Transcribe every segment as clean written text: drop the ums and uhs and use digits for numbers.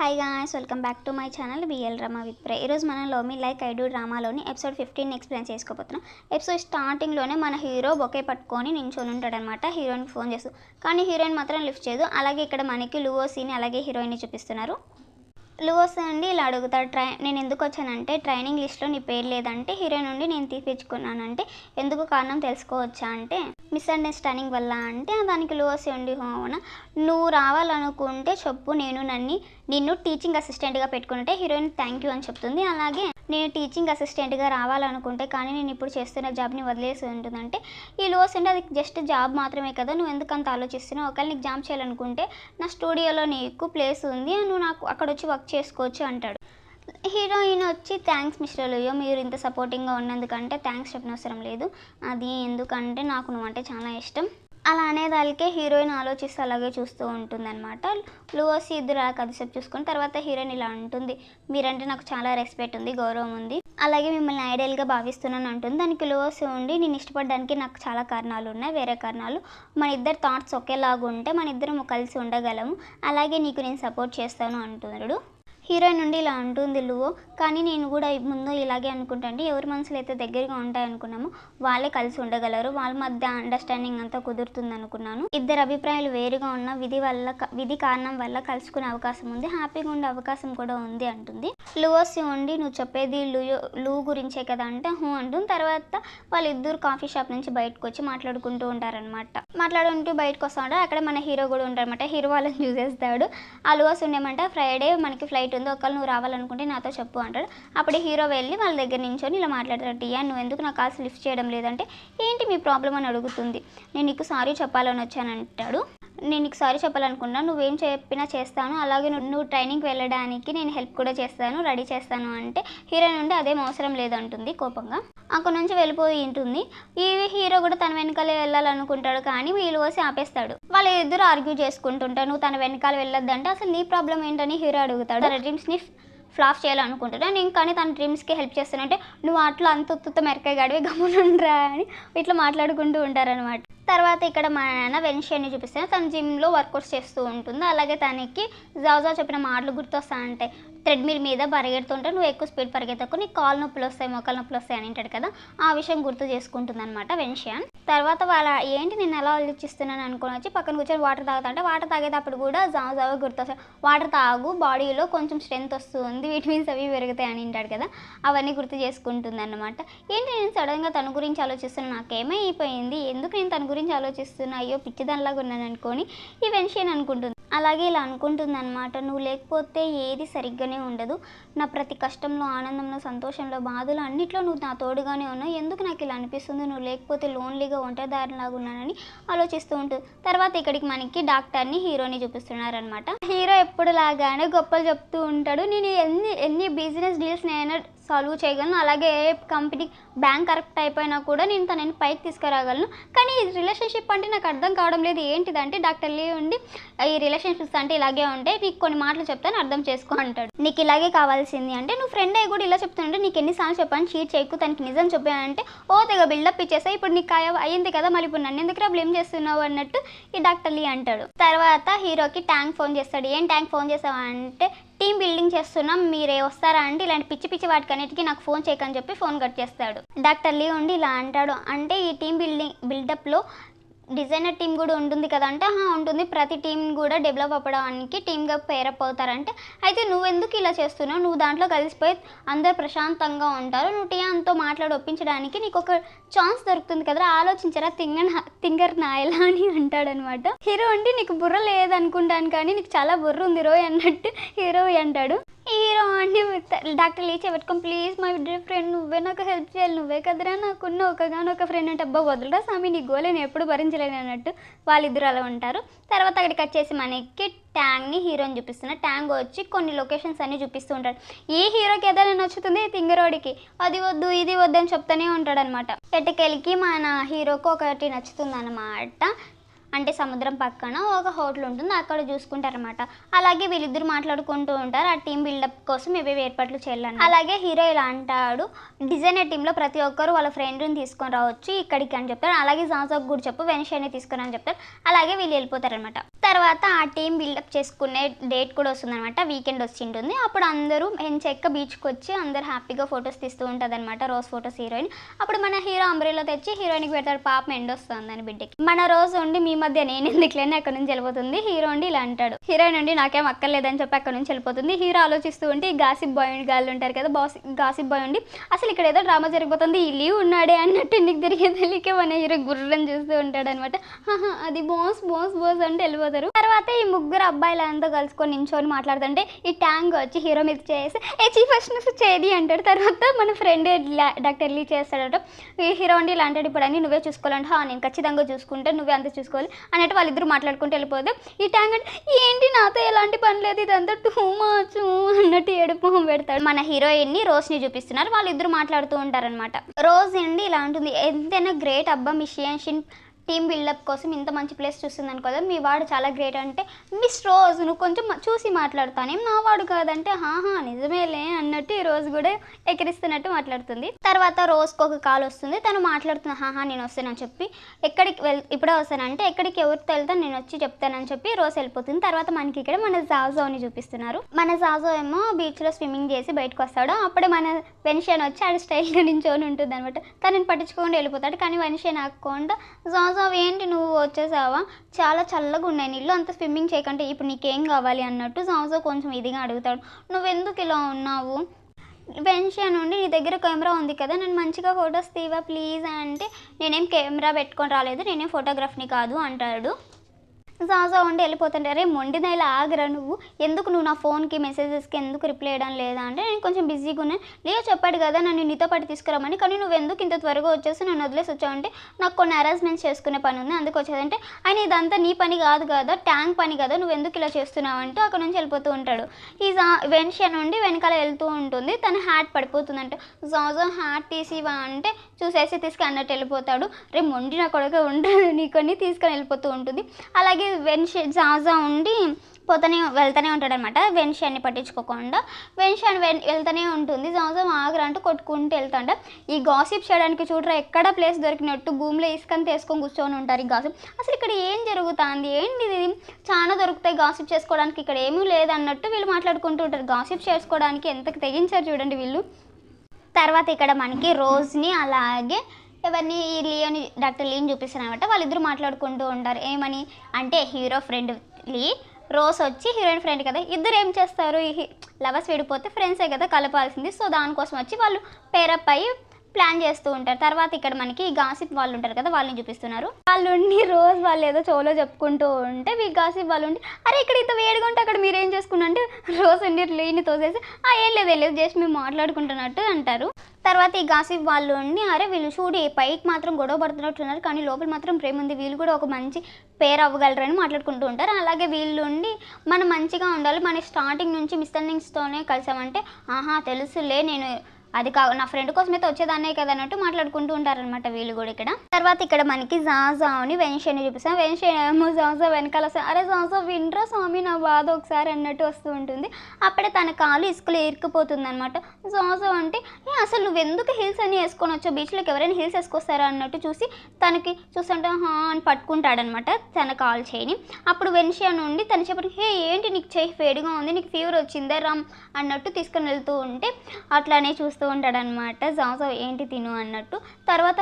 Hi guys, welcome back to my channel BL drama with Pray. ఈరోజు మనం love me like I do డ్రామాలోని episode 15 explain చేసుకోబోతున్నాం. ఎపిసోడ్ స్టార్టింగ్లోనే మన హీరో బొకే పట్టుకొని నించొని ఉంటాడనమాట. హీరోయిన్కి ఫోన్ చేస్తూ, కానీ హీరోయిన్ మాత్రం లిఫ్ట్ చేయదు. అలాగే ఇక్కడ మనకి లూవోసీని అలాగే హీరోయిన్ని చూపిస్తున్నారు. లూవోసీ నుండి ఇలా అడుగుతాడు, నేను ఎందుకు వచ్చానంటే ట్రైనింగ్ లిస్ట్లో నీ పేరు లేదంటే హీరోయిన్ నుండి నేను తీపిచ్చుకున్నానంటే ఎందుకు కారణం తెలుసుకోవచ్చా అంటే మిస్అండర్స్టాండింగ్ వల్ల అంటే దానికి లూవోసీ ఉండి అవునా నువ్వు రావాలనుకుంటే చెప్పు, నిన్ను టీచింగ్ అసిస్టెంట్గా పెట్టుకుంటే హీరోయిన్ థ్యాంక్ యూ అని చెప్తుంది. అలాగే నేను టీచింగ్ అసిస్టెంట్గా రావాలనుకుంటే కానీ నేను ఇప్పుడు చేస్తున్న జాబ్ని వదిలేసి ఉంటుందంటే ఈ లూవోసీ అంటే అది జస్ట్ జాబ్ మాత్రమే కదా, నువ్వు ఎందుకు అంత ఆలోచిస్తున్నావు, ఒకవేళ నీకు జాబ్ చేయాలనుకుంటే నా స్టూడియోలో నీకు ప్లేస్ ఉంది, నువ్వు నాకు అక్కడ వచ్చి వర్క్ చేసుకోవచ్చు అంటాడు. హీరోయిన్ వచ్చి థ్యాంక్స్ మిస్టర్ లియో, మీరు ఇంత సపోర్టింగ్గా ఉన్నందుకంటే థ్యాంక్స్ చెప్పనవసరం లేదు, అది ఎందుకంటే నాకు నువ్వంటే చాలా ఇష్టం అలా అనేదానికే హీరోయిన్ ఆలోచిస్తూ అలాగే చూస్తూ ఉంటుందన్నమాట. లూవోసీ ఇద్దరు అలా కదిసేపు చూసుకుని తర్వాత హీరోయిన్ ఇలా అంటుంది, మీరంటే నాకు చాలా రెస్పెక్ట్ ఉంది, గౌరవం ఉంది, అలాగే మిమ్మల్ని ఐడియల్గా భావిస్తున్నాను అంటుంది. దానికి లూవోసీ ఉండి నేను ఇష్టపడడానికి నాకు చాలా కారణాలు ఉన్నాయి, వేరే కారణాలు, మన ఇద్దరు థాట్స్ ఒకేలాగా ఉంటే మన ఇద్దరం కలిసి ఉండగలము, అలాగే నీకు నేను సపోర్ట్ చేస్తాను అంటున్నాడు. హీరోయిన్ నుండి ఇలా అంటుంది లూవో, కానీ నేను కూడా ముందు ఇలాగే అనుకుంటాను, ఎవరి మనసులు అయితే దగ్గరగా ఉంటాయనుకున్నామో వాళ్ళే కలిసి ఉండగలరు, వాళ్ళ మధ్య అండర్స్టాండింగ్ అంతా కుదురుతుంది అనుకున్నాను, ఇద్దరు అభిప్రాయాలు వేరుగా ఉన్న విధి కారణం వల్ల కలుసుకునే అవకాశం ఉంది, హ్యాపీగా ఉండే అవకాశం కూడా ఉంది అంటుంది. లూవోసీ ఉండి నువ్వు చెప్పేది లూ గురించే కదా అంటే అంటుంది. తర్వాత వాళ్ళిద్దరు కాఫీ షాప్ నుంచి బయటకు వచ్చి మాట్లాడుకుంటూ ఉంటారనమాట. మాట్లాడుకుంటూ బయటకు వస్తూ ఉంటారు. అక్కడ మన హీరో కూడా ఉంటారనమాట. హీరో వాళ్ళని చూసేస్తాడు. ఆ లూవోసీ ఉండేమంటే ఫ్రైడే మనకి ఫ్లైట్ ఉంది, ఒకవేళ నువ్వు రావాలనుకుంటే నాతో చెప్పు అంటాడు. అప్పుడు హీరో వెళ్ళి వాళ్ళ దగ్గర నించొని ఇలా మాట్లాడతాడు, టియా నువ్వు ఎందుకు నా కాల్స్ లిఫ్ట్ చేయడం లేదంటే ఏంటి మీ ప్రాబ్లం అని అడుగుతుంది. నేను నీకు సారీ చెప్పాలని వచ్చానంటాడు. నేను నీకు సారీ చెప్పాలనుకున్నా, నువ్వేం చెప్పినా చేస్తాను, అలాగే నువ్వు ట్రైనింగ్కి వెళ్ళడానికి నేను హెల్ప్ కూడా చేస్తాను, రెడీ చేస్తాను అంటే హీరోయిన్ నుండి అదేం అవసరం లేదంటుంది కోపంగా. అక్కడ నుంచి వెళ్ళిపోయి ఉంటుంది. ఈ హీరో కూడా తన వెనకాలే వెళ్ళాలనుకుంటాడు, కానీ వీళ్ళు వచ్చి ఆపేస్తాడు. వాళ్ళు ఇద్దరు ఆర్గ్యూ చేసుకుంటుంటారు. నువ్వు తన వెనకాల వెళ్ళొద్దంటే అసలు నీ ప్రాబ్లం ఏంటని హీరో అడుగుతాడు. తన డ్రీమ్స్ని ఫ్లాప్ చేయాలనుకుంటున్నా, నేను కానీ తన డ్రీమ్స్కి హెల్ప్ చేస్తానంటే నువ్వు అట్లా అంత మెరకాయ గడివి గమ్మునుండ్రా అని ఇట్లా మాట్లాడుకుంటూ ఉంటారనమాట. తర్వాత ఇక్కడ మన వెన్షియన్ని చూపిస్తే తన జిమ్లో వర్కౌట్స్ చేస్తూ ఉంటుంది. అలాగే తనకి జాజా చెప్పిన మాటలు గుర్తొస్తాయంటే థ్రెడ్మిల్ మీద పరిగెడుతుంటే నువ్వు ఎక్కువ స్పీడ్ పరిగెత్తకు, నీకు కాలు నొప్పులు వస్తాయి, మొక్కలు నొప్పులు వస్తాయి అని అంటాడు కదా, ఆ విషయం గుర్తు చేసుకుంటుంది అనమాట వెన్షియన్. తర్వాత వాళ్ళ ఏంటి నేను ఎలా ఆలోచిస్తున్నాను అనుకుని వచ్చి పక్కన కూర్చొని వాటర్ తాగుతుంటే వాటర్ తాగేటప్పుడు కూడా జాజా గుర్తొస్తాయి, వాటర్ తాగు బాడీలో కొంచెం స్ట్రెంత్ వస్తుంది, విటమిన్స్ అవి పెరుగుతాయి అని అంటాడు కదా, అవన్నీ గుర్తు చేసుకుంటుంది అనమాట. ఏంటి నేను సడన్గా తన గురించి ఆలోచిస్తున్నాను, నాకేమైపోయింది, ఎందుకు నేను తన గురించి ఆలోచిస్తున్నా, అయ్యో పిచ్చిదానిలాగా ఉన్నాను అనుకొని ఈ వెన్షియన్ అనుకుంటుంది. అలాగే ఇలా అనుకుంటుంది అనమాట, నువ్వు లేకపోతే ఏది సరిగ్గానే ఉండదు, నా ప్రతి కష్టంలో ఆనందంలో సంతోషంలో బాధలు అన్నిట్లో నువ్వు నా తోడుగానే ఉన్నావు, ఎందుకు నాకు ఇలా అనిపిస్తుంది, నువ్వు లేకపోతే లోన్లీగా ఒంటరిదారిలాగా ఉన్నానని ఆలోచిస్తూ ఉంటుంది. తర్వాత ఇక్కడికి మనకి డాక్టర్ని హీరోని చూపిస్తున్నారనమాట. హీరో ఎప్పుడు లాగానే గొప్పలు చెప్తూ ఉంటాడు, నేను ఎన్ని బిజినెస్ డీల్స్ నేను సాల్వ్ చేయగలను, అలాగే కంపెనీ బ్యాంక్ కరెక్ట్ అయిపోయినా కూడా నేను తనని పైకి తీసుకురాగలను, కానీ ఈ రిలేషన్షిప్ అంటే నాకు అర్థం కావడం లేదు, ఏంటిదంటే డాక్టర్ లీ ఉండి ఈ రిలేషన్షిప్స్ అంటే ఇలాగే ఉంటాయి, నీకు కొన్ని మాటలు చెప్తాను అర్థం చేసుకో అంటాడు. నీకు ఇలాగే కావాల్సింది అంటే నువ్వు ఫ్రెండ్ అయ్యి కూడా ఇలా చెప్తుంటే నీకు ఎన్నిసార్లు చెప్పాను చీట్ చేయకు, తనకి నిజం చెప్పానంటే ఓ తెగ బిల్డప్ ఇచ్చేసా, ఇప్పుడు నీకు అయ్యింది కదా మళ్ళీ ఇప్పుడు నన్ను ఎందుకు బ్లేమ్ చేస్తున్నావు అన్నట్టు ఈ డాక్టర్ లీ అంటాడు. తర్వాత హీరోకి ట్యాంక్ ఫోన్ చేస్తాడు. ఏం ట్యాంక్ ఫోన్ చేస్తావా అంటే టీమ్ బిల్డింగ్ చేస్తున్నాం, మీరే వస్తారా అంటే ఇలాంటి పిచ్చి పిచ్చి వాటికన్నిటికీ నాకు ఫోన్ చేయకని చెప్పి ఫోన్ కట్ చేస్తాడు. డాక్టర్ లీ ఉండి ఇలా అంటాడు, అంటే ఈ టీమ్ బిల్డప్లో డిజైనర్ టీం కూడా ఉంటుంది కదా అంటే ఉంటుంది, ప్రతి టీం కూడా డెవలప్ అవ్వడానికి టీమ్గా పేరప్ అవుతారంటే అయితే నువ్వెందుకు ఇలా చేస్తున్నావు, నువ్వు దాంట్లో కలిసిపోయి అందరు ప్రశాంతంగా ఉంటారు, నువ్వు టీయాంతో మాట్లాడి ఒప్పించడానికి నీకు ఒక ఛాన్స్ దొరుకుతుంది కదా, ఆలోచించరా తింగర్ నాయలా అని అంటాడనమాట. హీరో అంటే నీకు బుర్ర లేదనుకుంటాను కానీ నీకు చాలా బుర్ర ఉంది రోయ్ అన్నట్టు హీరో అంటాడు. హీరో అంటే డాక్టర్ లీ పెట్టుకొని ప్లీజ్ మై డియర్ ఫ్రెండ్ నువ్వే నాకు హెల్ప్ చేయాలి, నువ్వే కదరా నాకున్న ఒకగానొక ఫ్రెండ్ అంటే అబ్బా వదలరా స్వామి నీ గోలే నేను ఎప్పుడు భరించలేను అన్నట్టు వాళ్ళిద్దరు అలా ఉంటారు. తర్వాత అక్కడికి వచ్చేసి మనకి ట్యాంగ్ని హీరోని చూపిస్తున్నా. ట్యాంగ్ వచ్చి కొన్ని లొకేషన్స్ అన్నీ చూపిస్తూ ఉంటాడు. ఏ హీరోకి ఏదైనా నచ్చుతుంది తింగరోడికి అది వద్దు ఇది వద్దు అని చెప్తూనే ఉంటాడు అనమాట. ఎట్టకెళ్ళకి మన హీరోకి ఒకటి నచ్చుతుంది అనమాట. అంటే సముద్రం పక్కన ఒక హోటల్ ఉంటుంది, అక్కడ చూసుకుంటారనమాట. అలాగే వీళ్ళిద్దరు మాట్లాడుకుంటూ ఉంటారు ఆ టీం బిల్డప్ కోసం ఏవేవి ఏర్పాట్లు చేయాలని. అలాగే హీరో ఇలా అంటాడు, డిజైనర్ టీంలో ప్రతి ఒక్కరు వాళ్ళ ఫ్రెండ్ని తీసుకొని రావచ్చు ఇక్కడికి అని చెప్తాడు. అలాగే జాజాకు కూడా చెప్పు వెన్షియాని తీసుకుని అని చెప్తాడు. అలాగే వీళ్ళు వెళ్ళిపోతారనమాట. తర్వాత ఆ టీం బిల్డప్ చేసుకునే డేట్ కూడా వస్తుందన్నమాట. వీకెండ్ వచ్చి ఉంటుంది. అప్పుడు అందరూ ఎంచెక్క బీచ్కి వచ్చి అందరు హ్యాపీగా ఫొటోస్ తీస్తూ ఉంటుంది అనమాట. Rose photos heroine. అప్పుడు మన హీరో అంబ్రెల్లా తెచ్చి హీరోయిన్కి పెడతాడు, పాపం ఎండ్ వస్తుంది అని బిడ్డకి. మన రోజు ఉండి మీ మధ్య నేను ఎందుకులేని అక్కడ నుంచి వెళ్ళిపోతుంది. హీరో ఉండి ఇలా అంటాడు, హీరోయిన్ ఉండి నాకేం అక్కర్లేదని చెప్పి అక్కడ నుంచి వెళ్ళిపోతుంది. హీరో ఆలోచిస్తూ ఉంటే ఈ గాసిప్ బాయ్ గాళ్ళు ఉంటారు కదా, గాసిప్ బాయ్ ఉండి అసలు ఇక్కడ ఏదో డ్రామా జరిగిపోతుంది, ఈ లీవ్ ఉన్నాడే అన్నట్టు నీకు తిరిగే తెలియకే మన హీరో గుర్రం చూస్తూ ఉంటాడు అనమాట. అది బాస్ బాస్ బాస్ అంటే వెళ్ళిపోతారు. తర్వాత ఈ ముగ్గురు అబ్బాయిలంతా కలుసుకొని నించొని మాట్లాడుతుంటే ఈ ట్యాంక్ వచ్చి హీరో మీద చేసి చీఫ్ ఫస్ట్ చేది అంటాడు. తర్వాత మన ఫ్రెండ్ డాక్టర్ లీ చేస్తాడట. ఈ హీరో ఉండి ఇలా అంటాడు, ఇప్పుడు అన్ని నువ్వే చూసుకోవాలంటే నేను ఖచ్చితంగా చూసుకుంటే నువ్వే అంతా చూసుకోవాలి అన్నట్టు వాళ్ళిద్దరు మాట్లాడుకుంటూ వెళ్ళిపోతే ఈ ట్యాంక్ అంటే ఏంటి నాతో ఎలాంటి పని లేదు ఇదంతా టూ మచ్ అన్నట్టు ఏడుపు పెడతాడు. మన హీరోయిన్ని రోజ్ని చూపిస్తున్నారు. వాళ్ళిద్దరు మాట్లాడుతూ ఉంటారనమాట. రోజ్ అండి ఇలా ఉంటుంది, ఎంతైనా గ్రేట్ అబ్బా మిషియన్ టీమ్ బిల్డప్ కోసం ఇంత మంచి ప్లేస్ చూస్తుంది అనుకోదా, మీ వాడు చాలా గ్రేట్ అంటే మిస్ రోజ్ నువ్వు కొంచెం చూసి మాట్లాడుతానేం నా వాడు కాదంటే నిజమేలే అన్నట్టు ఈ రోజు కూడా ఎక్కిరిస్తున్నట్టు మాట్లాడుతుంది. తర్వాత రోజుకి ఒక కాల్ వస్తుంది, తను మాట్లాడుతుంది నేను వస్తానని చెప్పి. ఎక్కడికి ఇప్పుడే వస్తానంటే ఎక్కడికి ఎవరితో వెళ్తాను నేను వచ్చి చెప్తానని చెప్పి రోజు వెళ్ళిపోతుంది. తర్వాత మనకి ఇక్కడ మన జాజోని చూపిస్తున్నారు. మన జాజో ఏమో బీచ్లో స్విమ్మింగ్ చేసి బయటకు వస్తాడు. అప్పుడే మన వెన్షియన్ వచ్చి ఆడ స్టైల్గా నించొని ఉంటుంది అనమాట. తనని పట్టించుకోకుండా వెళ్ళిపోతాడు. కానీ వెన్షియన్ ఆకుండా జాజో ఏంటి నువ్వు వచ్చేసావా, చాలా చల్లగా ఉన్నాయి నీళ్ళు, అంత స్విమ్మింగ్ చేయకంటే ఇప్పుడు నీకేం కావాలి అన్నట్టు జాజో కొంచెం ఇదిగా అడుగుతాడు. నువ్వెందుకు ఇలా ఉన్నావు, వెన్షియన్ నుండి నీ దగ్గర కెమెరా ఉంది కదా నన్ను మంచిగా ఫొటోస్ తీవా ప్లీజ్ అంటే నేనేం కెమెరా పెట్టుకొని రాలేదు, నేనేం ఫోటోగ్రాఫ్ని కాదు అంటాడు. జాజా ఉండి వెళ్ళిపోతుంటే అరే మొండిన ఇలా ఆగరా నువ్వు, ఎందుకు నువ్వు నా ఫోన్కి మెసేజెస్కి ఎందుకు రిప్లై చేయడం లేదా అంటే నేను కొంచెం బిజీగా ఉన్నాను, లియో చెప్పాడు కదా నన్ను నీతో పాటు తీసుకురామని, కానీ నువ్వు ఎందుకు ఇంత త్వరగా వచ్చేసి నన్ను వదిలేసి వచ్చావంటే నాకు కొన్ని అరేంజ్మెంట్స్ చేసుకునే పని ఉంది అందుకు వచ్చేదంటే ఆయన ఇదంతా నీ పని కాదు కదా ట్యాంక్ పని కదా నువ్వు ఎందుకు ఇలా చేస్తున్నావు అంటూ అక్కడ నుంచి వెళ్ళిపోతూ ఉంటాడు. ఈ వెన్షియన్ నుండి వెనకాల వెళ్తూ ఉంటుంది, తన హ్యాట్ పడిపోతుందంటే జాజా హ్యాట్ తీసివా అంటే చూసేసి తీసుకు అన్నట్టు వెళ్ళిపోతాడు. రేపు మొండి నా కొడుకు ఉంటుంది నీకొని తీసుకొని వెళ్ళిపోతూ ఉంటుంది. అలాగే జాజా ఉండి వెళ్తూనే ఉంటాడనమాట. వెన్షియాన్ని పట్టించుకోకుండా వెన్షియాన్ వెళ్తూనే ఉంటుంది. జాజా ఆగరా అంటూ కొట్టుకుంటూ వెళ్తాంట. ఈ గాసిప్ చేయడానికి చూడరా ఎక్కడ ప్లేస్ దొరికినట్టు భూమిలో ఇసుకని తీసుకొని కూర్చొని ఉంటారు. ఈ గాసిప్ అసలు ఇక్కడ ఏం జరుగుతుంది ఏంటి ఇది చాలా దొరుకుతాయి గాసిప్ చేసుకోవడానికి ఇక్కడ ఏమీ లేదన్నట్టు వీళ్ళు మాట్లాడుకుంటూ ఉంటారు. గాసిప్ చేసుకోవడానికి ఎంత తెగించారు చూడండి వీళ్ళు. తర్వాత ఇక్కడ మనకి రోజ్ని అలాగే ఎవరిని ఈ లియోని డాక్టర్ లీని చూపిస్తారు అనమాట. వాళ్ళిద్దరూ మాట్లాడుకుంటూ ఉంటారు. ఏమని అంటే హీరో ఫ్రెండ్ లీ, రోజ్ వచ్చి హీరోయిన్ ఫ్రెండ్ కదా, ఇద్దరు ఏం చేస్తారు ఈ లవర్స్ విడిపోతే ఫ్రెండ్సే కదా కలపాల్సింది, సో దానికోసం వచ్చి వాళ్ళు పేరప్ అయ్యి ప్లాన్ చేస్తూ ఉంటారు. తర్వాత ఇక్కడ మనకి గాసిప్ వాళ్ళు ఉంటారు కదా వాళ్ళని చూపిస్తున్నారు. వాళ్ళు రోజ్ వాళ్ళు ఏదో చోలో చెప్పుకుంటూ ఉంటే ఈ గాసిప్ వాళ్ళు ఉండి అరే ఇక్కడ ఇంత వేడిగా ఉంటే అక్కడ మీరు ఏం చేసుకున్నారంటే రోజ్ ఉండి లీని తోసేసి ఏం లేదు జస్ట్ మేము మాట్లాడుకుంటున్నట్టు అంటారు. తర్వాత ఈ గాసిప్ వాళ్ళు ఉండి అరే వీళ్ళు చూడి పైకి మాత్రం గొడవ పడుతున్నట్టున్నారు కానీ లోపల మాత్రం ప్రేమ ఉంది, వీళ్ళు కూడా ఒక మంచి పేరు అవ్వగలరని మాట్లాడుకుంటూ ఉంటారు. అలాగే వీళ్ళు ఉండి మనం మంచిగా ఉండాలి, మన స్టార్టింగ్ నుంచి మిస్అండర్స్టాండింగ్స్తోనే కలిసామంటే తెలుసులే నేను అది నా ఫ్రెండ్ కోసం అయితే వచ్చేదాన్నే కదా అన్నట్టు మాట్లాడుకుంటూ ఉంటారనమాట వీళ్ళు కూడా ఇక్కడ. తర్వాత ఇక్కడ మనకి జాజాని వెన్షియాని చూపిస్తాం. వెన్షియా ఏమో జాజా వెనకాల అరే జాజా విండ్రా స్వామి నా బాధ ఒకసారి అన్నట్టు వస్తూ ఉంటుంది. అప్పుడే తన కాలు ఇసుకలో ఇరుక్కుపోతుంది అనమాట. జాజా అంటే అసలు నువ్వు ఎందుకు హిల్స్ అని వేసుకొని వచ్చావు, బీచ్లోకి ఎవరైనా హిల్స్ వేసుకొస్తారా అన్నట్టు చూసి తనకి చూస్తుంటే అని పట్టుకుంటాడనమాట తన కాలు చేయని. అప్పుడు వెన్షియా నుండి తన చెప్పి ఏంటి నీకు చేయి వేడిగా ఉంది, నీకు ఫీవర్ వచ్చిందే రామ్ అన్నట్టు తీసుకొని వెళ్తూ ఉంటే అట్లానే చూస్తూ ఉంటాడనమాట. జాజా ఏంటి తిను అన్నట్టు. తర్వాత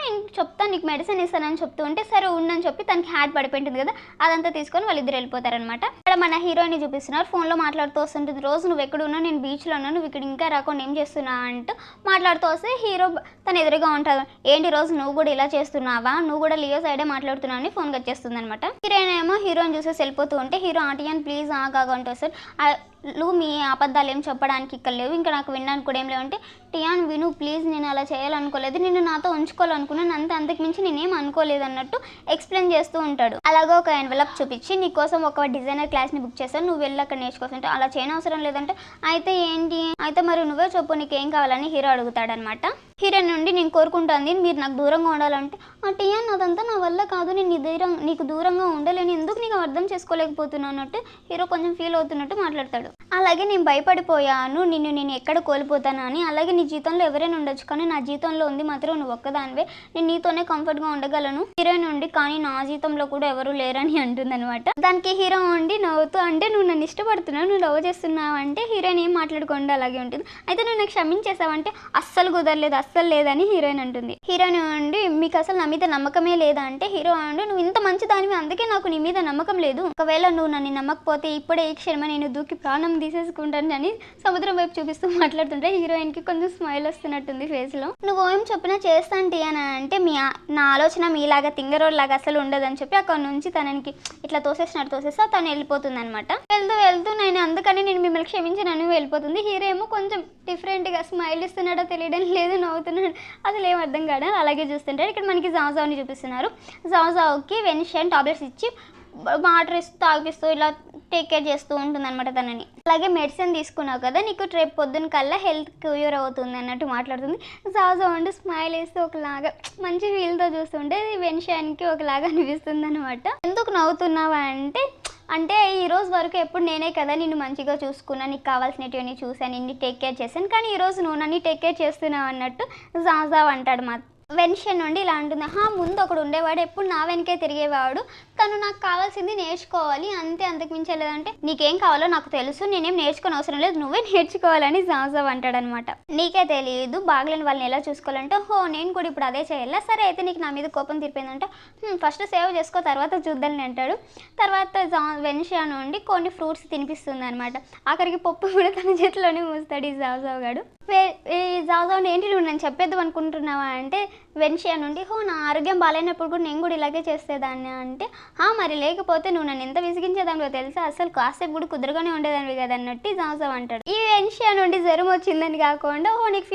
నేను చెప్తాను నీకు మెడిసిన్ ఇస్తానని చెప్తూ ఉంటే సరే ఉండని చెప్పి తనకి హ్యాట్ పడిపోయింటుంది కదా అదంతా తీసుకొని వాళ్ళిద్దరు వెళ్ళిపోతారనమాట. ఇక్కడ మన హీరోయిన్ని చూపిస్తున్నారు. ఫోన్లో మాట్లాడుతూ వస్తుంటుంది, రోజు నువ్వు ఎక్కడున్నా నేను బీచ్లో ఉన్నా నువ్వు ఇక్కడ ఇంకా రాకుండా ఏం చేస్తున్నా అంటూ మాట్లాడుతూ వస్తే హీరో తను ఎదురుగా ఉంటాడు. ఏంటి రోజు నువ్వు కూడా ఇలా చేస్తున్నావా, నువ్వు కూడా లియో సైడే మాట్లాడుతున్నావు అని ఫోన్ వచ్చేస్తుంది అనమాట. హీరోయిన్ ఏమో హీరోయిన్ చూసేసి వెళ్ళిపోతూ ఉంటే హీరో ఆంటీయన్ ప్లీజ్ ఆగాగంటూ వస్తారు. మీ అబద్ధాలు ఏం చెప్పడానికి ఇక్కడ లేవు, ఇంకా నాకు వినడానికి కూడా ఏం లేవంటే టియాన్ విను ప్లీజ్ నేను అలా చేయాలనుకోలేదు, నేను నాతో ఉంచుకోవాలనుకున్నాను అంతకు మించి నేనేం అనుకోలేదు అన్నట్టు ఎక్స్ప్లెయిన్ చేస్తూ ఉంటాడు. అలాగే ఒక ఎన్వెలప్ చూపించి నీకోసం ఒక డిజైనర్ క్లాస్ని బుక్ చేస్తాను నువ్వు వెళ్ళి అక్కడ నేర్చుకోవాలంటే అలా చేయనవసరం లేదంటే అయితే ఏంటి అయితే మరి నువ్వే చెప్పు నీకేం కావాలని హీరో అడుగుతాడనమాట. హీరోయిన్ నుండి నేను కోరుకుంటాంది మీరు నాకు దూరంగా ఉండాలంటే టియాన్ అదంతా నా వల్ల కాదు, నేను నీకు దూరంగా ఉండలేను, ఎందుకు నీకు అర్థం చేసుకోలేకపోతున్నాను అన్నట్టు హీరో కొంచెం ఫీల్ అవుతున్నట్టు మాట్లాడతాడు. అలాగే నేను భయపడిపోయాను, నేను ఎక్కడ కోల్పోతాను అని. అలాగే నీ జీవితంలో ఎవరైనా ఉండొచ్చు కానీ నా జీవితంలో ఉంది మాత్రం నువ్వు ఒక్కదానివే, నేను నీతోనే కంఫర్ట్గా ఉండగలను. హీరోయిన్ ఉండి కానీ నా జీవితంలో కూడా ఎవరు లేరని అంటుందన్నమాట. దానికి హీరో ఉండి నవ్వుతూ అంటే నువ్వు నన్ను ఇష్టపడుతున్నావు, నువ్వు లవ్ చేస్తున్నావు అంటే హీరోయిన్ ఏం మాట్లాడుకుండా అలాగే ఉంటుంది. అయితే నువ్వు నాకు క్షమించేసావంటే అస్సలు కుదరలేదు, అస్సలు లేదని హీరోయిన్ అంటుంది. హీరోయిన్ ఉండి మీకు అసలు నా మీద నమ్మకమే లేదా అంటే హీరో అండి నువ్వు ఇంత మంచిదానివి అందుకే నాకు నీ మీద నమ్మకం లేదు, ఒకవేళ నువ్వు నన్ను నమ్మకపోతే ఇప్పుడే ఈ క్షణమే నేను దూకి ప్రాణం తీసేసుకుంటాను అని సముద్రం వైపు చూపిస్తూ మాట్లాడుతుంటే హీరోయిన్ కి కొంచెం స్మైల్ వస్తున్నట్టుంది ఫేస్ లో. నువ్వు ఏం చెప్పినా చేస్తాంటి అని అంటే నా ఆలోచన మీలాగా తింగరోడ్ లాగా అసలు ఉండదని చెప్పి అక్కడ నుంచి తనకి ఇట్లా తోసేస్తా తను వెళ్ళిపోతుంది అనమాట. వెళ్తూ నేను అందుకని నేను మిమ్మల్ని క్షమించినని వెళ్ళిపోతుంది. హీరో ఏమో కొంచెం డిఫరెంట్ గా స్మైల్ ఇస్తున్నాడో తెలియడం లేదు, నవ్వుతున్నాడు, అసలు ఏం అర్థం కాదు. అలాగే చూస్తుంటారు. ఇక్కడ మనకి జావుని చూపిస్తున్నారు. జావుకి వెన్షియన్ టాబ్లెట్స్ ఇచ్చి వాటర్ ఇస్తూ తాగిపిస్తూ ఇలా టేక్ కేర్ చేస్తూ ఉంటుంది అనమాట తనని. అలాగే మెడిసిన్ తీసుకున్నావు కదా నీకు రేపు పొద్దున్న కల్లా హెల్త్ క్యూర్ అవుతుంది అన్నట్టు మాట్లాడుతుంది. జావు ఉండి స్మైల్ వేస్తూ ఒకలాగా మంచి ఫీల్తో చూస్తుంటే వెన్షియన్కి ఒకలాగా అనిపిస్తుంది అనమాట. ఎందుకు నవ్వుతున్నావా అంటే ఈ రోజు వరకు ఎప్పుడు నేనే కదా నిన్ను మంచిగా చూసుకున్నా, నీకు కావాల్సినవి చూసాను, నిన్ను టేక్ కేర్ చేశాను, కానీ ఈరోజు నువ్వు నన్ను టేక్ కేర్ చేస్తున్నావు అన్నట్టు జావ్ అంటాడు. వెన్షన్ నుండి ఇలా ఉంటుంది. ముందు ఒకడు ఉండేవాడు, ఎప్పుడు నా వెనకే తిరిగేవాడు, తను నాకు కావాల్సింది నేర్చుకోవాలి అంతే, అంతకు మించలేదంటే నీకేం కావాలో నాకు తెలుసు, నేనేం నేర్చుకుని అవసరం లేదు, నువ్వే నేర్చుకోవాలని జావ్ అంటాడనమాట. నీకే తెలియదు బాగలేని వాళ్ళని ఎలా చూసుకోవాలంటే నేను కూడా ఇప్పుడు అదే చేయాలా, సరే అయితే నీకు నా మీద కోపం తీరిపోయిందంటే ఫస్ట్ సేవ్ చేసుకో తర్వాత చూద్దామని అంటాడు. తర్వాత వెన్షన్ నుండి కొన్ని ఫ్రూట్స్ తినిపిస్తుంది అనమాట. ఆఖరికి పప్పు కూడా తన చేతిలోనే మూస్తాడు ఈ జావ్ గాడు. ఈ జావ్ ఏంటి నువ్వు నేను చెప్పేద్దాం అనుకుంటున్నావా అంటే వెన్షియా నుండి నా ఆరోగ్యం బాగాలేనప్పుడు కూడా నేను కూడా ఇలాగే చేసేదాన్ని అంటే మరి లేకపోతే నువ్వు నన్ను ఎంత విసిగించేదానివో తెలుసా, అసలు కాసేపు కూడా కుదురుగానే ఉండేదానివి కదా అన్నట్టు జావ్ అంటాడు. ఈ వెన్షియా నుండి జ్వరం వచ్చిందని కాకుండా నాకు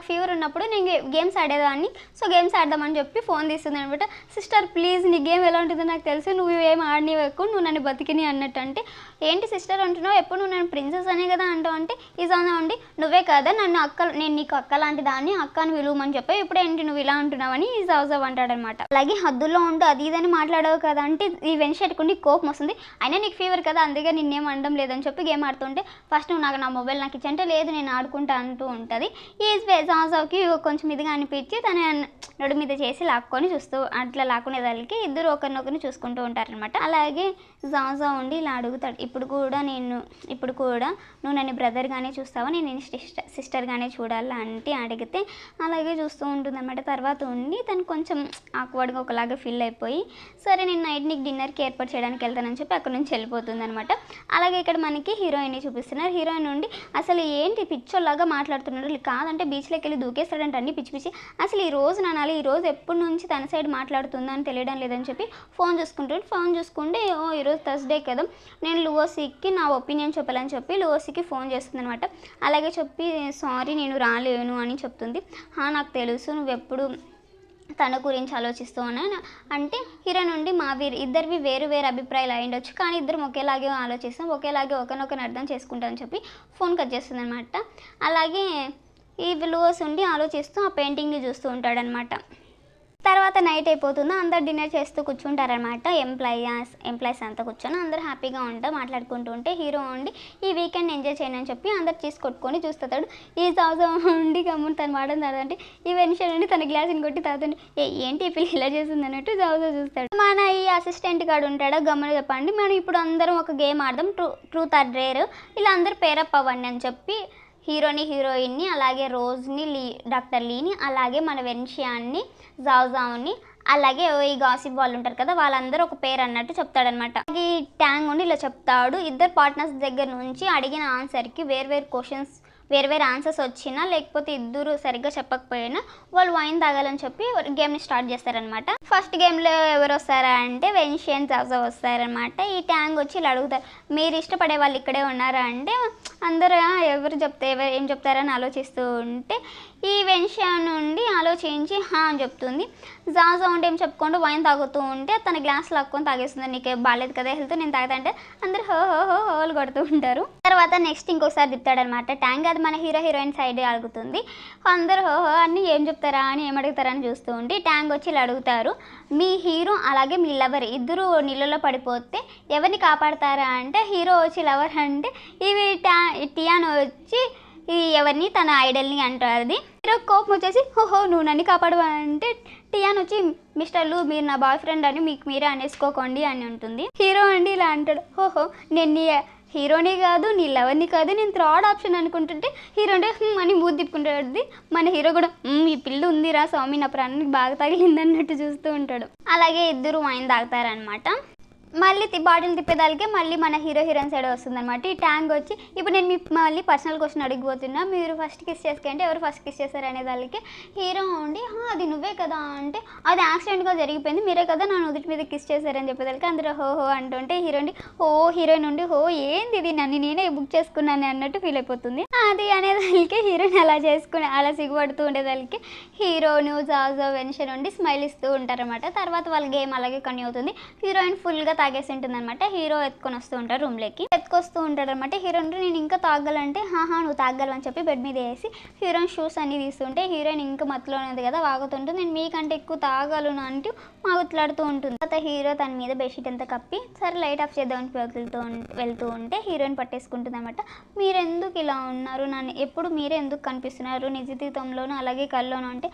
ఫీవర్ ఉన్నప్పుడు నేను గేమ్స్ ఆడేదాన్ని, సో గేమ్స్ ఆడదామని చెప్పి ఫోన్ తీస్తుంది అనమాట. సిస్టర్ ప్లీజ్ నీ గేమ్ ఎలా ఉంటుందో నాకు తెలుసు, నువ్వు ఏం ఆడినవెక్కు, నువ్వు నన్ను బతికిని అన్నట్టు. అంటే ఏంటి సిస్టర్ అంటున్నావు, ఎప్పుడు నువ్వు నన్ను ప్రిన్సెస్ అనే కదా అంటావు అంటే ఈ జావ్ ఉండి నువ్వే కదా నేను నీకు అక్క లాంటి దాన్ని అక్కని విలువమని చెప్పావు, ఇప్పుడు ఏంటి నువ్వు ఇలా అంటున్నావని ఈ జావ్ అంటాడనమాట. అలాగే హద్దుల్లో ఉంటూ అది ఇదని మాట్లాడవు కదా అంటే ఈ వెన్షియాకి కోపం వస్తుంది. అయినా నీకు ఫీవర్ కదా అందుకే నిన్నేం అనడం లేదని చెప్పి గేమ్ ఆడుతుంటే ఫస్ట్ నువ్వు నా మొబైల్ నాకు ఇచ్చంటే లేదు నేను ఆడుకుంటా అంటూ ఉంటుంది. ఈ జావ్కి కొంచెం ఇదిగా అనిపించి తన నడు మీద చేసి లాక్కొని చూస్తూ అట్లా లాక్కునేదానికి ఇద్దరు ఒకరినొకరిని చూసుకుంటూ ఉంటారనమాట. అలాగే జావ్ ఉండి ఇలా అడుగుతాడు, ఇప్పుడు కూడా నువ్వు నన్ను బ్రదర్గానే చూస్తావా, నేను సిస్టర్గానే చూడాలా అంటే అడిగితే అలాగే చూస్తూ ఉంటుంది అనమాట. తర్వాత ఉండి తను కొంచెం ఆక్వర్డ్గా ఒకలాగా ఫీల్ అయిపోయి సరే నేను నైట్ నీకు డిన్నర్కి ఏర్పాటు చేయడానికి వెళ్తానని చెప్పి అక్కడ నుంచి వెళ్ళిపోతుంది అనమాట. అలాగే ఇక్కడ మనకి హీరోయిన్ని చూపిస్తున్నారు. హీరోయిన్ నుండి అసలు ఏంటి పిచ్చోలాగా మాట్లాడుతున్నాడు, కాదంటే బీచ్లోకి వెళ్ళి దూకేస్తాడంటే అన్ని పిచ్చి పిచ్చి, అసలు ఈ రోజు నానాలి, ఈ రోజు ఎప్పటి నుంచి తన సైడ్ మాట్లాడుతుందని తెలియడం లేదని చెప్పి ఫోన్ చూసుకుంటే ఈరోజు థర్స్డే కదా నేను లూవోసీకి నా ఒపీనియన్ చెప్పాలని చెప్పి లూవోసీకి ఫోన్ చేస్తుంది అనమాట. అలాగే చెప్పి సారీ నేను రాలేను అని చెప్తుంది. నాకు తెలుసు నువ్వెప్పుడు తన గురించి ఆలోచిస్తూ ఉన్నాను అంటే హీరో నుండి ఇద్దరివి వేరు వేరు అభిప్రాయాలు అయ్యుండొచ్చు కానీ ఇద్దరు ఒకేలాగే ఆలోచిస్తాం, ఒకేలాగే ఒకరినొకరిని అర్థం చేసుకుంటామని చెప్పి ఫోన్ కట్ చేస్తుంది అనమాట. అలాగే ఈ లూవోస్ ఉండి ఆలోచిస్తూ ఆ పెయింటింగ్ని చూస్తూ ఉంటాడనమాట. తర్వాత నైట్ అయిపోతుందో అందరు డిన్నర్ చేస్తూ కూర్చుంటారనమాట. ఎంప్లాయీస్ అంతా కూర్చొని అందరూ హ్యాపీగా మాట్లాడుకుంటూ ఉంటే హీరో ఉండి ఈ వీకెండ్ ఎంజాయ్ చేయను అని చెప్పి అందరు చీజ్ కొట్టుకొని చూస్తాడు. ఈ జావ్ ఉండి గమ్మున తను వాడడం తాదంటే ఈ వెన్షన్ నుండి తన గ్లాస్ని కొట్టి తాగుతుంటే ఏంటి ఈ పిల్ల ఇలా చేస్తుంది అన్నట్టు జావ్ చూస్తాడు. మన ఈ అసిస్టెంట్ గాడు ఉంటాడో గమ్మున చెప్పండి మనం ఇప్పుడు అందరం ఒక గేమ్ ఆడదాం ట్రూత్ ఆర్ డేర్, ఇలా అందరు పేరప్ అవ్వండి అని చెప్పి హీరోయిన్ని అలాగే రోజ్ని డాక్టర్ లీని అలాగే మన వెన్షియాన్ని జావ్ని అలాగే ఈ గాసిప్ వాళ్ళు ఉంటారు కదా వాళ్ళందరూ ఒక పేరు అన్నట్టు చెప్తాడనమాట. ఈ ట్యాంగ్ ఉండి ఇలా చెప్తాడు. ఇద్దరు పార్ట్నర్స్ దగ్గర నుంచి అడిగిన ఆన్సర్కి వేరు ఆన్సర్స్ వచ్చినా లేకపోతే ఇద్దరు సరిగ్గా చెప్పకపోయినా వాళ్ళు వైన్ తాగాలని చెప్పి గేమ్ని స్టార్ట్ చేస్తారనమాట. ఫస్ట్ గేమ్లో ఎవరు వస్తారా అంటే వెన్షియన్ జావ్ వస్తారనమాట. ఈ ట్యాంగ్ వచ్చి ఇలా అడుగుతారు మీరు ఇష్టపడే వాళ్ళు ఇక్కడే ఉన్నారా అంటే అందరూ ఏం చెప్తారని ఆలోచిస్తూ ఉంటే ఈ వెన్షియా నుండి ఆలోచించి అని చెప్తుంది. జాజా ఉంటే ఏం చెప్పుకుంటూ వైన్ తాగుతూ ఉంటే తన గ్లాస్ లాక్కొని తాగేస్తుంది. నీకే బాగాలేదు కదా హెల్త్, నేను తాగుతా అంటే అందరూ హోలు కొడుతూ ఉంటారు. తర్వాత నెక్స్ట్ ఇంకోసారి తిప్పుతాడనమాట ట్యాంక్. అది మన హీరోయిన్ సైడ్ అడుగుతుంది. అందరూ అని ఏం చెప్తారా అని ఏం అడుగుతారా అని చూస్తూ ఉంటే ట్యాంక్ వచ్చి ఇలా అడుగుతారు, మీ హీరో అలాగే మీ లవర్ ఇద్దరు నీళ్ళలో పడిపోతే ఎవరిని కాపాడతారా అంటే హీరో వచ్చి లవర్ అంటే ఇవి టియాన్ వచ్చి ఎవరిని తన ఐడల్ని అంటారు. హీరో కోపం వచ్చేసి నువ్వు నన్ను కాపాడవా అంటే టియాన్ వచ్చి మిస్టర్ లు మీరు నా బాయ్ ఫ్రెండ్ అని మీకు మీరే అనేసుకోకండి అని ఉంటుంది. హీరో అండి ఇలా అంటాడు, నేను నీ హీరోని కాదు నీ లవర్ని కాదు నేను థర్డ్ ఆప్షన్ అనుకుంటుంటే హీరో అంటే అని మూతి తిప్పుకుంటాడు. మన హీరో కూడా ఈ పిల్ల ఉందిరా స్వామి నా ప్రాణానికి బాగా తగిలింది అన్నట్టు చూస్తూ ఉంటాడు. అలాగే ఇద్దరు వైన్ తాగుతారనమాట. మళ్ళీ బాటిల్ తిప్పేదానికే మళ్ళీ మన హీరోయిన్ సైడ్ వస్తుందన్నమాట. ఈ ట్యాంక్ వచ్చి ఇప్పుడు నేను మీ మళ్ళీ పర్సనల్ క్వశ్చన్ అడిగిపోతున్నా, మీరు ఫస్ట్ కిస్ చేసుకుంటే ఎవరు ఫస్ట్ కిస్ చేస్తారు అనే దానికి హీరో ఉండి అది నువ్వే కదా అంటే అది యాక్సిడెంట్గా జరిగిపోయింది, మీరే కదా నా నుదుటి మీద కిస్ చేశారని చెప్పేదానికి అందరూ హో అంటుంటే హీరోయిన్ ఉండి ఏంది ఇది నన్ను నేనే బుక్ చేసుకున్నాను అన్నట్టు ఫీల్ అయిపోతుంది. అది అనేదానికి హీరోయిన్ అలా సిగ్గుపడుతూ ఉండేదానికి హీరోను జాజో వెన్షన్ ఉండి స్మైల్ ఇస్తూ ఉంటారనమాట. తర్వాత వాళ్ళ గేమ్ అలాగే కంటిన్యూ అవుతుంది. హీరోయిన్ ఫుల్గా తాగేసి ఉంటుంది అనమాట. హీరో ఎత్తుకొని వస్తూ ఉంటారు, రూమ్లోకి ఎత్తుకొస్తూ ఉంటాడు అనమాట. హీరోయిన్ నేను ఇంకా తాగాలంటే నువ్వు తాగలవని చెప్పి బెడ్ మీద వేసి హీరోయిన్ షూస్ అన్ని తీస్తుంటే హీరోయిన్ ఇంకా మత్తులో ఉన్నది కదా వాగుతుంటుంది, నేను మీకంటే ఎక్కువ తాగలను అంటూ మాగుట్లాడుతూ ఉంటుంది. తర్వాత హీరో తన మీద బెడ్షీట్ అంతా కప్పి సరే లైట్ ఆఫ్ చేద్దామని వెళ్తూ ఉంటే హీరోయిన్ పట్టేసుకుంటుంది అనమాట. మీరెందుకు ఇలా ఉన్నారు, నన్ను ఎప్పుడు మీరే ఎందుకు కనిపిస్తున్నారు నిజ జీవితంలోనూ అలాగే కల్లోనూ అంటే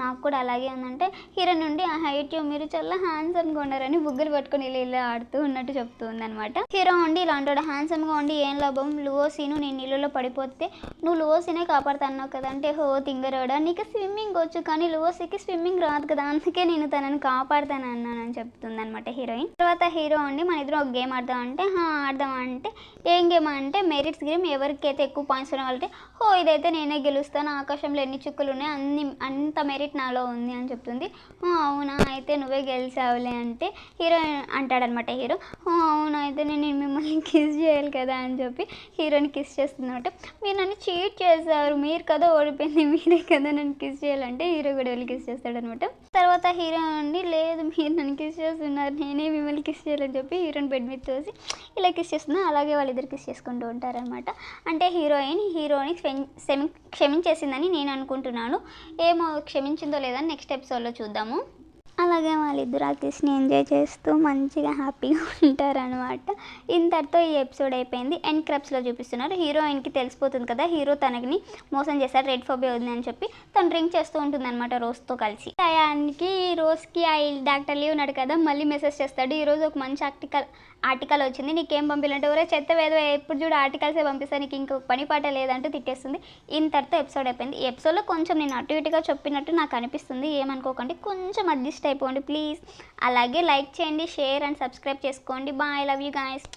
నాకు కూడా అలాగే ఉందంటే హీరోయిన్ నుండి హైట్ మీరు చాలా హ్యాండ్సమ్గా ఉన్నారని బుగ్గలు పట్టుకొని ఇలా ఆడుతూ ఉన్నట్టు చెప్తూ ఉందనమాట. హీరో ఉండి ఇలా అంటాడు, హ్యాండ్సమ్గా ఉండి ఏం లాభం, లూవోసీను నేను నీళ్ళలో పడిపోతే నువ్వు లూవోసీనే కాపాడుతున్నావు కదా అంటే తింగరోడా నీకు స్విమ్మింగ్ వచ్చు కానీ లూవోసీకి స్విమ్మింగ్ రాదు కదా అందుకే నేను తనని కాపాడుతాను అన్నానని చెప్తుంది అనమాట హీరోయిన్. తర్వాత హీరో ఉండి మన ఇద్దరు ఒక గేమ్ ఆడదాం అంటే ఆడదాం అంటే ఏం గేమ్ అంటే మెరిట్స్ గేమ్, ఎవరికైతే ఎక్కువ పాయింట్స్ ఉన్నాయంటే ఇదైతే నేనే గెలుస్తాను, ఆకాశంలో ఎన్ని చుక్కలు ఉన్నాయి అంత మెరిట్ నాలో ఉంది అని చెప్తుంది. అవునా అయితే నువ్వే గెలిచావులే అంటే హీరో అంటాడనమాట. హీరో అవునా అయితే నేను మిమ్మల్ని కిస్ చేయాలి కదా అని చెప్పి హీరోని కిస్ చేస్తున్నట్టు మీరు నన్ను చీట్ చేశారు, మీరు కదా ఓడిపోయింది, మీరే కదా నన్ను కిస్ చేయాలంటే హీరో కూడా వెళ్ళి కిస్ చేస్తాడనమాట. తర్వాత హీరో అండి లేదు మీరు నన్ను కిస్ చేస్తున్నారు, నేనే మిమ్మల్ని కిస్ చేయాలని చెప్పి హీరోని బెడ్ మీద తోసి ఇలా కిస్ చేస్తున్నా. అలాగే వాళ్ళిద్దరు కిస్ చేసుకుంటూ ఉంటారనమాట. అంటే హీరోని క్షమించేసిందని నేను అనుకుంటున్నాను, ఏమో క్షమించిందో లేదని నెక్స్ట్ ఎపిసోడ్లో చూద్దాము. అలాగే వాళ్ళిద్దరు ఆ కిస్ని ఎంజాయ్ చేస్తూ మంచిగా హ్యాపీగా ఉంటారనమాట. ఇంతటితో ఈ ఎపిసోడ్ అయిపోయింది. ఎండ్ క్రబ్స్లో చూపిస్తున్నారు. హీరోయిన్కి తెలిసిపోతుంది కదా హీరో తనని మోసం చేశారు, రెడ్ ఫోబియా ఉంది అని చెప్పి తను డ్రింక్ చేస్తూ ఉంటుంది అనమాట రోజ్తో కలిసి. టయానికి రోజుకి ఆ డాక్టర్ లీవ్ ఉన్నాడు కదా మళ్ళీ మెసేజ్ చేస్తాడు, ఈరోజు ఒక మంచి ఆర్టికల్ వచ్చింది నీకేం పంపించాలంటే ఎవరే చెత్త వేదో ఎప్పుడు చూడు ఆర్టికల్సే పంపిస్తాను నీకు ఇంకొక పని పాట లేదంటూ తిట్టేస్తుంది. ఇంతటితో ఎపిసోడ్ అయిపోయింది. ఈ ఎపిసోడ్లో కొంచెం నేను అటు ఇటుగా చెప్పినట్టు నాకు అనిపిస్తుంది, ఏమనుకోకండి, కొంచెం అడ్జస్ట్ అయిపోండి ప్లీజ్. అలాగే లైక్ చేయండి, షేర్ అండ్ సబ్స్క్రైబ్ చేసుకోండి. Bye, love you guys.